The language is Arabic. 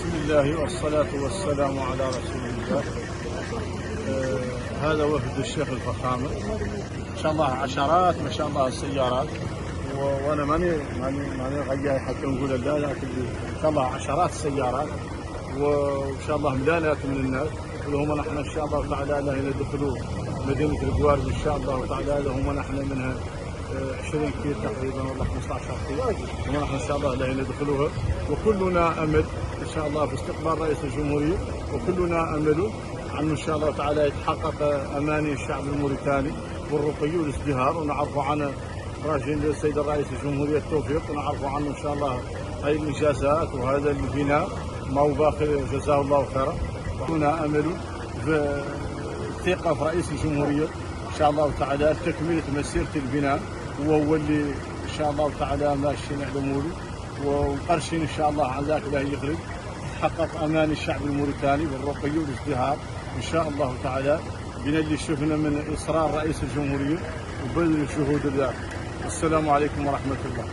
بسم الله والصلاة والسلام على رسول الله. هذا وفد الشيخ الفخامة، إن شاء الله عشرات ما شاء الله السيارات، وأنا ماني غير حتى نقول لا، لكن إن شاء الله عشرات السيارات، وإن شاء الله ملانات من الناس، اللهم نحن إن شاء الله تعالى لا ندخلوا مدينة القوارب إن شاء الله تعالى، اللهم نحن منها 20 كيلو تقريبا ولا 15 كيلو، ونحن ان شاء الله لا ندخلوها، وكلنا امل ان شاء الله في استقبال رئيس الجمهوريه، وكلنا امل عنه ان شاء الله تعالى يتحقق اماني الشعب الموريتاني والرقي والازدهار، ونعرفوا عنه راجل السيد الرئيس الجمهوريه التوفيق، ونعرفوا عنه ان شاء الله هذه الانجازات وهذا البناء ما هو باخر، جزاه الله خيرا. وكلنا امل في الثقه في رئيس الجمهوريه ان شاء الله تعالى تكمله مسيره البناء، وهو اللي ان شاء الله تعالى ماشيين على موله ومقرشين ان شاء الله عزاك له يخرج يحقق امان الشعب الموريتاني بالرقي والازدهار ان شاء الله تعالى، بنا اللي شفنا من اصرار رئيس الجمهوريه وبذل الجهود له. السلام عليكم ورحمه الله.